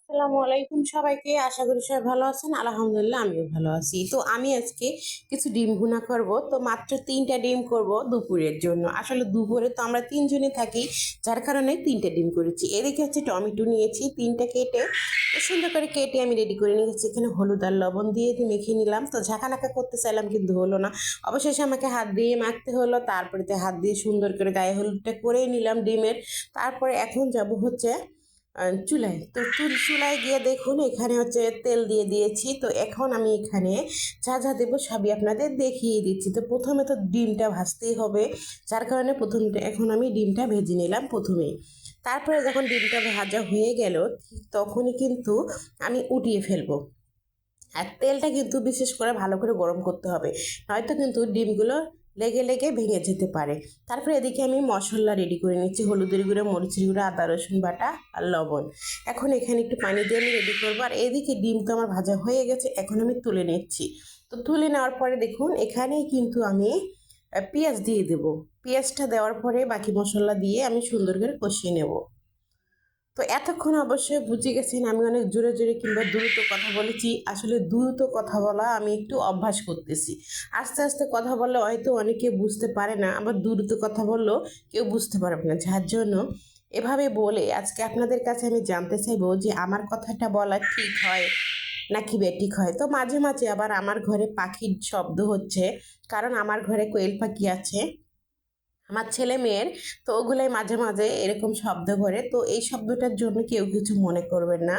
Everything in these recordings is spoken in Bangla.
আসসালামু আলাইকুম সবাইকে। আশা করি সবাই ভালো আছেন। আলহামদুলিল্লাহ আমিও ভালো আছি। তো আমি আজকে কিছু ডিম ভুনা করব। তো মাত্র 3টা ডিম করব দুপুরের জন্য। আসলে দুপুরে তো আমরা 3জনই থাকি, যার কারণে 3টে ডিম করেছি। এদিকে হচ্ছে টমেটো নিয়েছি 3টা কেটে, সুন্দর করে কেটে আমি রেডি করে নিয়েছি। এখানে হলুদ আর লবণ দিয়ে মেখে নিলাম। তো ঝাঁকানাকা করতে চাইলাম কিন্তু হলো না, অবশেষে আমাকে হাত দিয়ে মাখতে হলো। তারপরে হাত দিয়ে সুন্দর করে গায়ে হলুদটা করে নিলাম ডিমের। তারপরে এখন যাব হচ্ছে চুলায়। তো চুলায় গিয়ে দেখুন এখানে হচ্ছে তেল দিয়ে দিয়েছি। তো এখন আমি এখানে যা যা দেবো সবই আপনাদের দেখিয়ে দিচ্ছি। তো প্রথমে তো ডিমটা ভাজতেই হবে, যার কারণে এখন আমি ডিমটা ভেজে নিলাম প্রথমেই। তারপরে যখন ডিমটা ভাজা হয়ে গেল ঠিক তখনই কিন্তু আমি উঠিয়ে ফেলবো। আর তেলটা কিন্তু বিশেষ করে ভালো করে গরম করতে হবে, নয়তো কিন্তু ডিমগুলো লেগে লেগে ভেঙে যেতে পারে। তারপরে এদিকে আমি মশলা রেডি করে নিচ্ছি, হলুদের গুঁড়ো, মরিচের গুঁড়ো, আদা রসুন বাটা আর লবণ। এখন এখানে একটু পানি দিয়ে আমি রেডি করবো। আর এদিকে ডিম তো আমার ভাজা হয়ে গেছে, এখন আমি তুলে নিচ্ছি। তো তুলে নেওয়ার পরে দেখুন এখানেই কিন্তু আমি পেঁয়াজ দিয়ে দেবো। পেঁয়াজটা দেওয়ার পরে বাকি মশলা দিয়ে আমি সুন্দর করে কষিয়ে নেব। তো এতক্ষণ অবশ্যই বুঝে গেছেন আমি অনেক জোরে জোরে কিংবা দ্রুত কথা বলেছি। আসলে দ্রুত কথা বলা আমি একটু অভ্যাস করতেছি। আস্তে আস্তে কথা বললে হয়তো অনেকে বুঝতে পারে না, আবার দ্রুত কথা বললেও কেউ বুঝতে পারবে না। যার জন্য এভাবে বলে আজকে আপনাদের কাছে আমি জানতে চাইবো যে আমার কথাটা বলা ঠিক হয় নাকি বেঠিক হয়। তো মাঝে মাঝে আবার আমার ঘরে পাখির শব্দ হচ্ছে, কারণ আমার ঘরে কোয়েল পাখি আছে আমার ছেলে মেয়ের। তো ওগুলাই মাঝে মাঝে এরকম শব্দ করে। তো এই শব্দটার জন্য কেউ কিছু মনে করবেন না।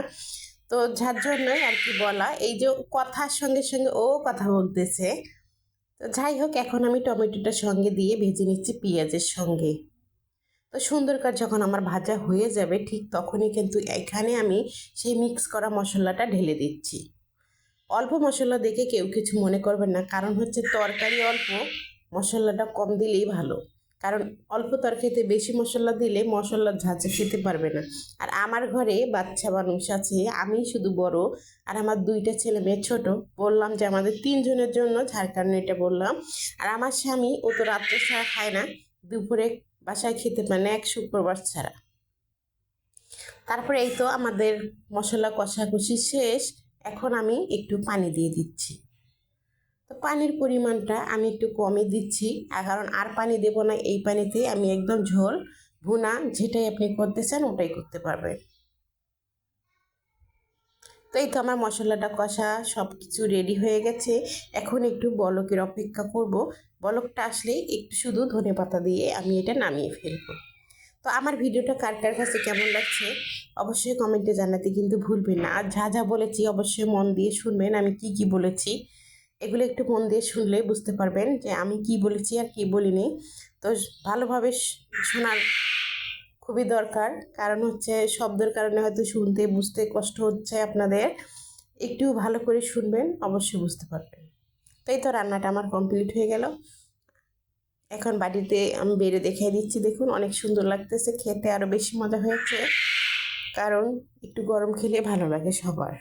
তো যার জন্যই আর কি বলা, এই যে কথার সঙ্গে সঙ্গে ও কথা বলতেছে। তো যাই হোক, এখন আমি টমেটোটার সঙ্গে দিয়ে ভেজে নিচ্ছি পেঁয়াজের সঙ্গে। তো সুন্দর করে যখন আমার ভাজা হয়ে যাবে ঠিক তখনই কিন্তু এখানে আমি সেই মিক্স করা মশলাটা ঢেলে দিচ্ছি। অল্প মশলা দেখে কেউ কিছু মনে করবেন না, কারণ হচ্ছে তরকারি অল্প, মশলাটা কম দিলেই ভালো। কারণ অল্প তরকারিতে বেশি মশলা দিলে মশলার ঝাঁঝে খেতে পারবে না। আর আমার ঘরে বাচ্চা মানুষ আছে, আমি শুধু বড়, আর আমার 2টা ছেলে মেয়ে ছোট। বললাম যে আমাদের 3জনের জন্য, যার কারণে এটা বললাম। আর আমার স্বামী ও তো রাত্রে ছাড়া খায় না, দুপুরে বাসায় খেতে পারে না এক শুক্রবার ছাড়া। তারপরে এই তো আমাদের মশলা কষাকষি শেষ। এখন আমি একটু পানি দিয়ে দিচ্ছি। তো পানির পরিমাণটা আমি একটু কমই দিচ্ছি, কারণ আর পানি দেব না। এই পানিতে আমি একদম ঝোল ভুনা যেটাই আপনি করতে চান ওটাই করতে পারবেন। তো এই তো আমার মশলাটা কষা সব কিছু রেডি হয়ে গেছে। এখন একটু বলকের অপেক্ষা করব। বলকটা আসলেই একটু শুধু ধনেপাতা দিয়ে আমি এটা নামিয়ে ফেলবো। তো আমার ভিডিওটা কার কার কাছে কেমন লাগছে অবশ্যই কমেন্টে জানাতে কিন্তু ভুলবেন না। আর যা যা বলেছি অবশ্যই মন দিয়ে শুনবেন। আমি কি কি বলেছি এগুলো একটু মন দিয়ে শুনলে বুঝতে পারবেন যে আমি কি বলেছি আর কি বলিনি। তো ভালোভাবে শোনার খুবই দরকার, কারণ হচ্ছে শব্দের কারণে হয়তো শুনতে বুঝতে কষ্ট হচ্ছে আপনাদের। একটু ভালো করে শুনবেন, অবশ্যই বুঝতে পারবেন। তাই তো রান্নাটা আমার কমপ্লিট হয়ে গেল। এখন বাড়িতে আমি বেড়ে দেখিয়ে দিচ্ছি, দেখুন অনেক সুন্দর লাগতেছে, খেতে আরও বেশি মজা হয়েছে। কারণ একটু গরম খেলে ভালো লাগে সবার।